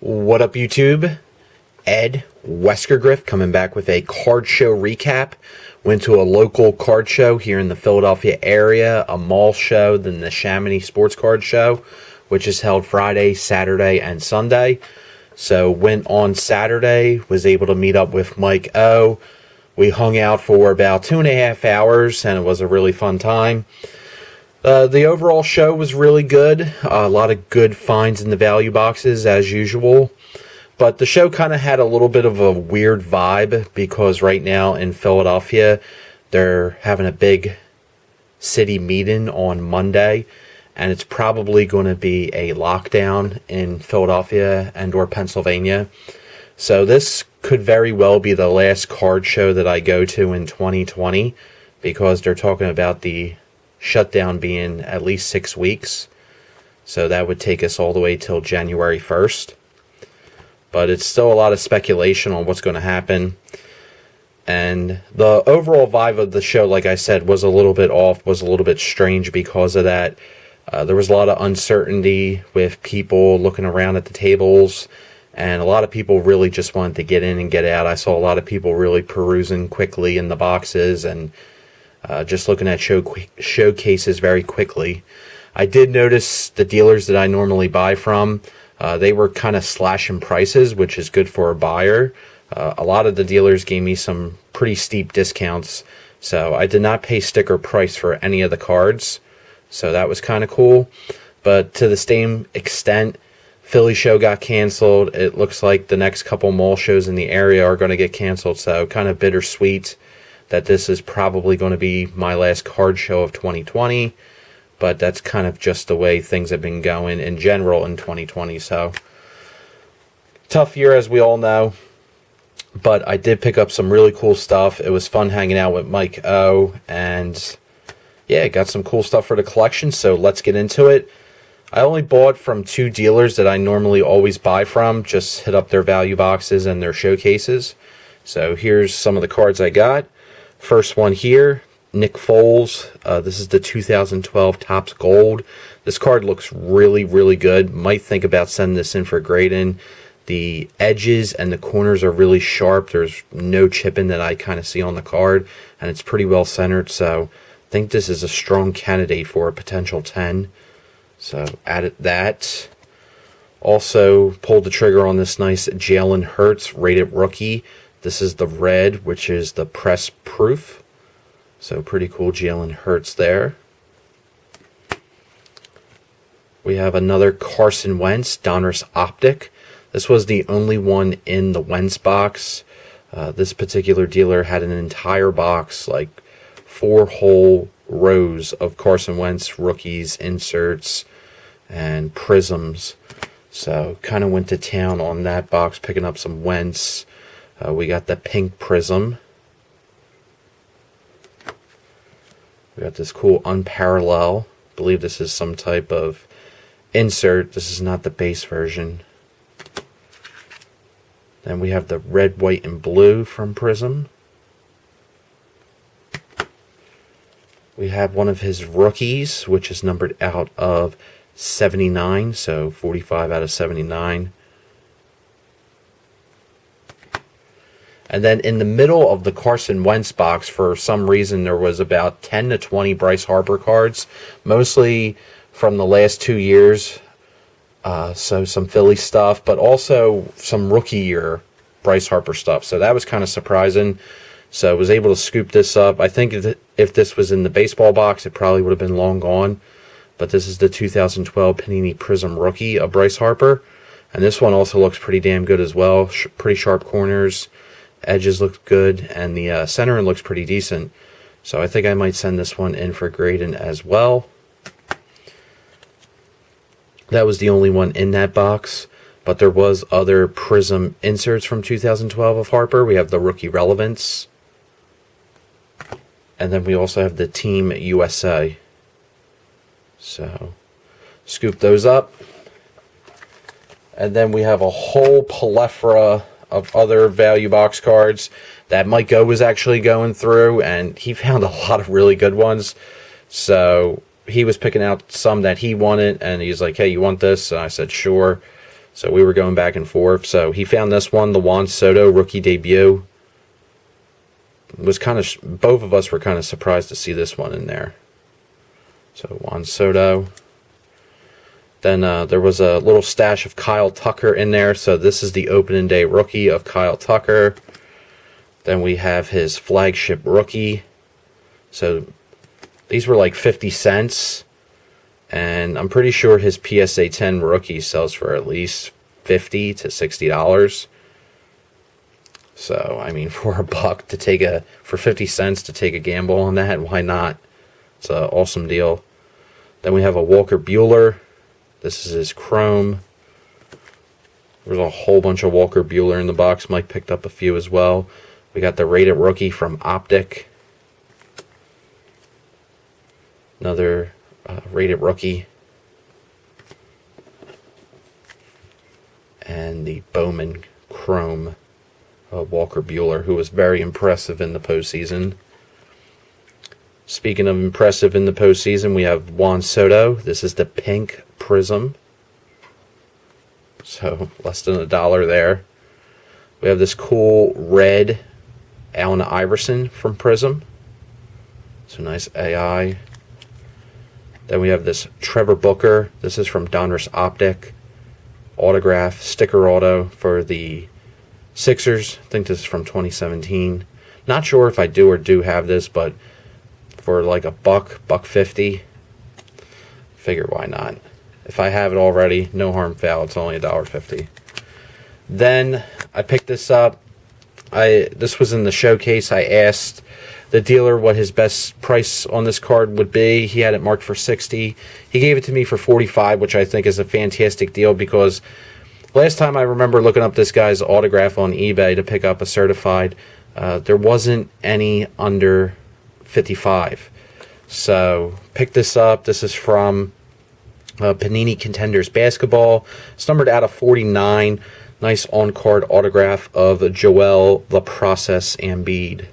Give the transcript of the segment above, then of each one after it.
What up, YouTube? Ed, WeskerGriff, coming back with a card show recap. Went to a local card show here in the Philadelphia area, a mall show, the Neshaminy Sports Card Show, which is held Friday, Saturday, and Sunday. So went on Saturday, was able to meet up with Mike O. We hung out for about 2.5 hours, and it was a really fun time. The overall show was really good. A lot of good finds in the value boxes, as usual. But the show kind of had a little bit of a weird vibe because right now in Philadelphia, they're having a big city meeting on Monday. And it's probably going to be a lockdown in Philadelphia and or Pennsylvania. So this could very well be the last card show that I go to in 2020 because they're talking about the shutdown being at least 6 weeks. So that would take us all the way till January 1st. But it's still a lot of speculation on what's going to happen. And the overall vibe of the show, like I said, was a little bit off, was a little bit strange because of that. There was a lot of uncertainty with people looking around at the tables. And a lot of people really just wanted to get in and get out. I saw a lot of people really perusing quickly in the boxes and just looking at showcases very quickly. I did notice the dealers that I normally buy from, they were kind of slashing prices, which is good for a buyer. A lot of the dealers gave me some pretty steep discounts, so I did not pay sticker price for any of the cards, so that was kind of cool. But to the same extent, Philly show got canceled. It looks like the next couple mall shows in the area are going to get canceled, so kind of bittersweet that this is probably going to be my last card show of 2020, but that's kind of just the way things have been going in general in 2020. So tough year, as we all know, but I did pick up some really cool stuff. It was fun hanging out with Mike O, and yeah, got some cool stuff for the collection, so let's get into it. I only bought from 2 dealers that I normally always buy from, just hit up their value boxes and their showcases. So here's some of the cards I got. First one here, Nick Foles. This is the 2012 Topps Gold. This card looks really, really good. Might think about sending this in for grading. The edges and the corners are really sharp. There's no chipping that I kind of see on the card, and it's pretty well centered. So I think this is a strong candidate for a potential 10. So added that. Also pulled the trigger on this nice Jalen Hurts rated rookie. This is the red, which is the press proof. So pretty cool Jalen Hurts there. We have another Carson Wentz Donruss Optic. This was the only one in the Wentz box. This particular dealer had an entire box, like 4 whole rows of Carson Wentz rookies, inserts, and prisms. So kind of went to town on that box, picking up some Wentz. We got the pink prism. We got this cool unparalleled. I believe this is some type of insert. This is not the base version. Then we have the red, white, and blue from Prism. We have one of his rookies, which is numbered out of 79, so 45 out of 79. And then in the middle of the Carson Wentz box, for some reason, there was about 10 to 20 Bryce Harper cards, mostly from the last 2 years. So some Philly stuff, but also some rookie year Bryce Harper stuff. So that was kind of surprising. So I was able to scoop this up. I think if this was in the baseball box, it probably would have been long gone. But this is the 2012 Panini Prism rookie of Bryce Harper. And this one also looks pretty damn good as well. Pretty sharp corners. Edges look good, and the centering looks pretty decent. So I think I might send this one in for grading as well. That was the only one in that box, but there was other Prism inserts from 2012 of Harper. We have the Rookie Relevance, and then we also have the Team USA. So scoop those up. And then we have a whole plethora of other value box cards that Mike O was actually going through, and he found a lot of really good ones. So he was picking out some that he wanted, and he's like, hey, you want this? And I said, sure. So we were going back and forth. So he found this one, the Juan Soto rookie debut. Both of us were kind of surprised to see this one in there. So Juan Soto. Then there was a little stash of Kyle Tucker in there. So this is the opening day rookie of Kyle Tucker. Then we have his flagship rookie. So these were like 50 cents. And I'm pretty sure his PSA 10 rookie sells for at least $50 to $60. So, I mean, for for 50 cents to take a gamble on that, why not? It's an awesome deal. Then we have a Walker Buehler. This is his chrome. There's a whole bunch of Walker Buehler in the box. Mike picked up a few as well. We got the rated rookie from Optic. Another rated rookie. And the Bowman Chrome Walker Buehler, who was very impressive in the postseason. Speaking of impressive in the postseason, we have Juan Soto. This is the pink Prism. So less than $1 there. We have this cool red Allen Iverson from Prism. So nice AI. Then we have this Trevor Booker. This is from Donruss Optic. Autograph, sticker auto for the Sixers. I think this is from 2017. Not sure if I do have this, but for like $1.50, figure why not. If I have it already, no harm foul. It's only $1.50. Then I picked this up. This was in the showcase. I asked the dealer what his best price on this card would be. He had it marked for $60. He gave it to me for $45, which I think is a fantastic deal because last time I remember looking up this guy's autograph on eBay to pick up a certified, there wasn't any under 55. So pick this up. This is from Panini Contenders basketball. It's numbered out of 49. Nice on-card autograph of Joel the Process Embiid.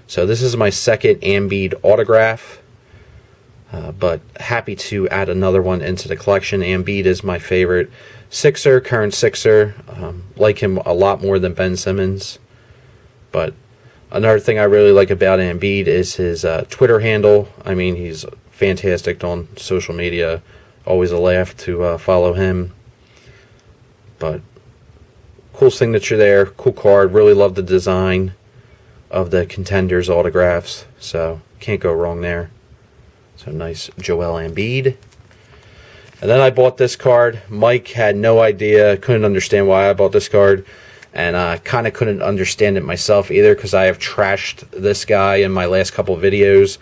So this is my second Embiid autograph, but happy to add another one into the collection. Embiid is my favorite Sixer, current Sixer. Like him a lot more than Ben Simmons. But another thing I really like about Embiid is his Twitter handle. I mean, he's fantastic on social media. Always a laugh to follow him. But cool signature there, cool card. Really love the design of the Contenders autographs, so can't go wrong there. So nice Joel Embiid. And then I bought this card. Mike had no idea, couldn't understand why I bought this card, and I kind of couldn't understand it myself either because I have trashed this guy in my last couple videos.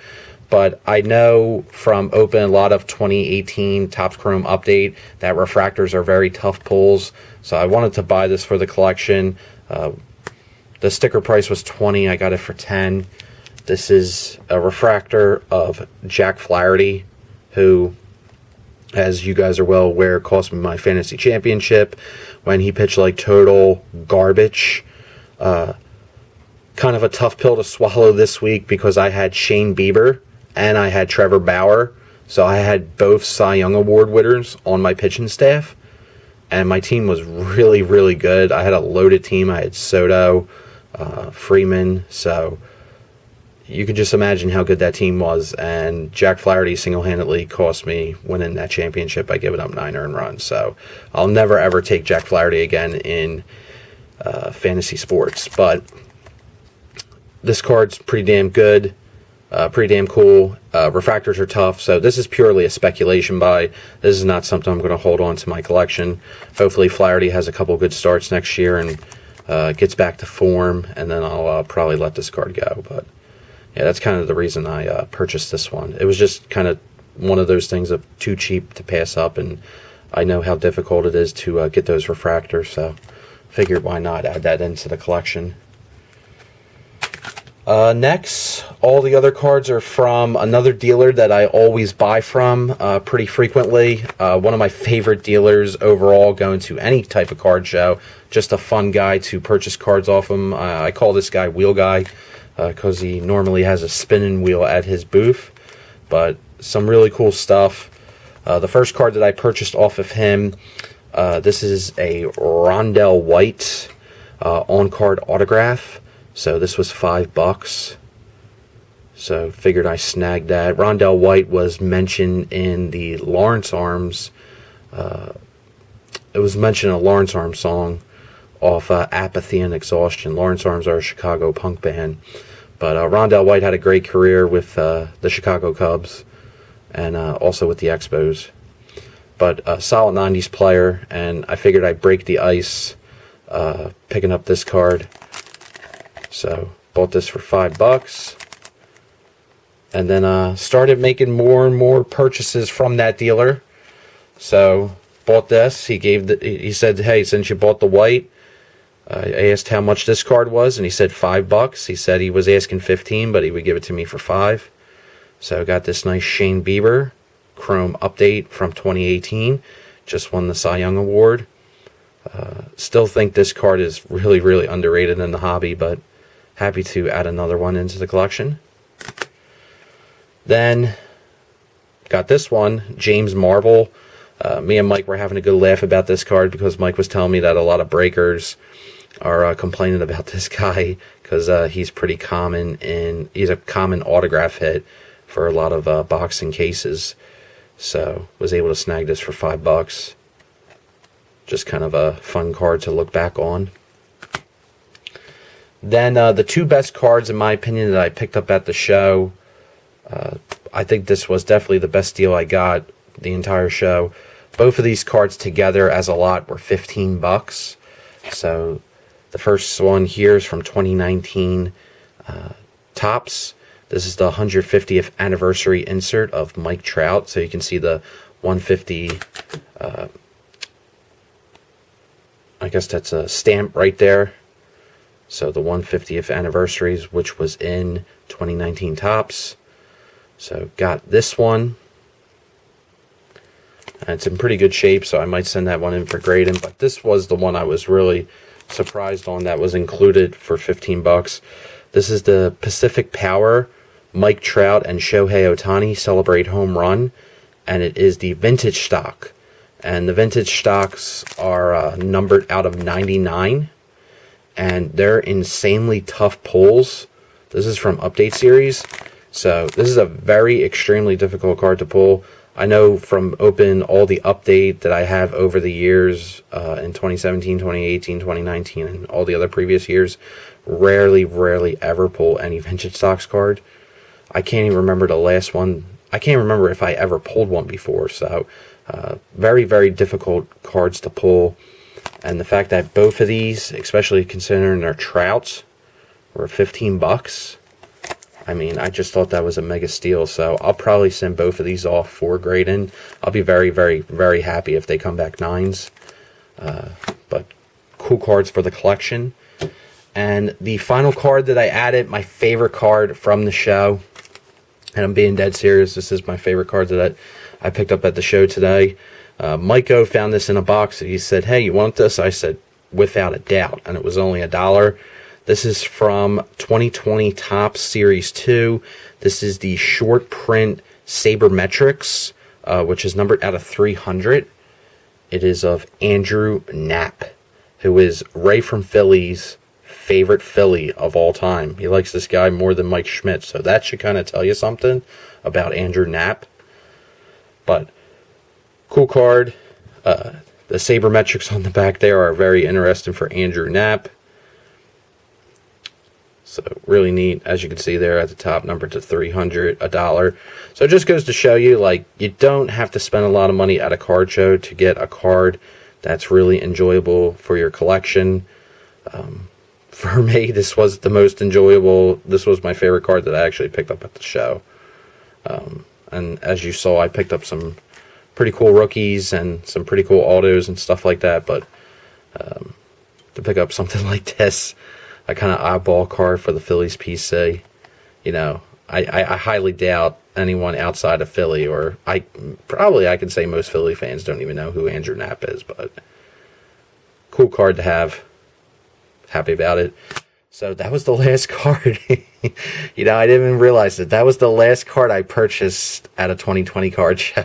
But I know from opening a lot of 2018 Topps Chrome Update that refractors are very tough pulls, so I wanted to buy this for the collection. The sticker price was $20. I got it for $10. This is a refractor of Jack Flaherty, who, as you guys are well aware, cost me my fantasy championship when he pitched like total garbage. Kind of a tough pill to swallow this week because I had Shane Bieber and I had Trevor Bauer. So I had both Cy Young Award winners on my pitching staff. And my team was really, really good. I had a loaded team. I had Soto, Freeman, so you could just imagine how good that team was, and Jack Flaherty single-handedly cost me winning that championship by giving up 9 earned runs. So I'll never ever take Jack Flaherty again in fantasy sports, but this card's pretty damn good, pretty damn cool. Refractors are tough, so this is purely a speculation buy. This is not something I'm going to hold on to my collection. Hopefully Flaherty has a couple good starts next year and gets back to form, and then I'll probably let this card go. But yeah, that's kind of the reason I purchased this one. It was just kind of one of those things of too cheap to pass up, and I know how difficult it is to get those refractors, so figured why not add that into the collection. Next, all the other cards are from another dealer that I always buy from pretty frequently. One of my favorite dealers overall going to any type of card show. Just a fun guy to purchase cards off him. I call this guy Wheel Guy because he normally has a spinning wheel at his booth. But some really cool stuff. The first card that I purchased off of him This is a Rondell White on-card autograph. So this was $5. So figured I snagged that. Rondell White was mentioned in the Lawrence Arms. It was mentioned in a Lawrence Arms song off Apathy and Exhaustion. Lawrence Arms are a Chicago punk band. But Rondell White had a great career with the Chicago Cubs and also with the Expos. But a solid 90s player, and I figured I'd break the ice picking up this card. So bought this for $5. And then started making more and more purchases from that dealer. So bought this. He said, hey, since you bought the white, I asked how much this card was, and he said $5. He said he was asking 15, but he would give it to me for 5. So I got this nice Shane Bieber Chrome update from 2018. Just won the Cy Young Award. Still think this card is really, really underrated in the hobby, but happy to add another one into the collection. Then got this one, James Marvel. Me and Mike were having a good laugh about this card because Mike was telling me that a lot of breakers are complaining about this guy because he's pretty common he's a common autograph hit for a lot of boxing cases. So was able to snag this for $5. Just kind of a fun card to look back on. Then the two best cards, in my opinion, that I picked up at the show. I think this was definitely the best deal I got the entire show. Both of these cards together as a lot were $15. So the first one here is from 2019 Topps. This is the 150th anniversary insert of Mike Trout. So you can see the 150, I guess that's a stamp right there. So the 150th anniversaries, which was in 2019 Topps. So got this one. And it's in pretty good shape, so I might send that one in for grading. But this was the one I was really surprised on that was included for $15. This is the Pacific Power Mike Trout and Shohei Ohtani Celebrate Home Run. And it is the vintage stock. And the vintage stocks are numbered out of 99. And they're insanely tough pulls. This is from Update Series. So this is a very extremely difficult card to pull. I know from open all the update that I have over the years in 2017, 2018, 2019, and all the other previous years, rarely ever pull any vintage stocks card. I can't even remember the last one. I can't remember if I ever pulled one before. So very difficult cards to pull. And the fact that both of these, especially considering they're Trouts, were $15. I mean, I just thought that was a mega steal, so I'll probably send both of these off for grading. I'll be very happy if they come back 9s. But cool cards for the collection. And the final card that I added, my favorite card from the show, and I'm being dead serious, this is my favorite card that I picked up at the show today. Miko found this in a box, and he said, hey, you want this? I said, without a doubt, and it was only $1. This is from 2020 Topps Series 2. This is the short print Sabermetrics, which is numbered out of 300. It is of Andrew Knapp, who is Ray from Philly's favorite Philly of all time. He likes this guy more than Mike Schmidt, so that should kind of tell you something about Andrew Knapp. But cool card. The Sabermetrics on the back there are very interesting for Andrew Knapp. So really neat, as you can see there at the top, numbered to 300, $1. So it just goes to show you, like, you don't have to spend a lot of money at a card show to get a card that's really enjoyable for your collection. For me, this was the most enjoyable. This was my favorite card that I actually picked up at the show. And as you saw, I picked up some pretty cool rookies and some pretty cool autos and stuff like that. But to pick up something like this, a kind of oddball card for the Phillies PC. You know, I highly doubt anyone outside of Philly, or I can say most Philly fans don't even know who Andrew Knapp is, but cool card to have. Happy about it. So that was the last card. You know, I didn't even realize that that was the last card I purchased at a 2020 card show.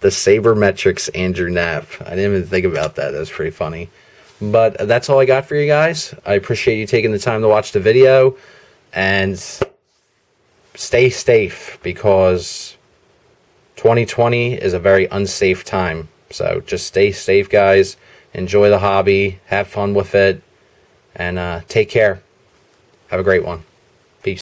The Sabermetrics Andrew Knapp. I didn't even think about that. That was pretty funny. But that's all I got for you guys. I appreciate you taking the time to watch the video. And stay safe, because 2020 is a very unsafe time. So just stay safe, guys. Enjoy the hobby. Have fun with it. And take care. Have a great one.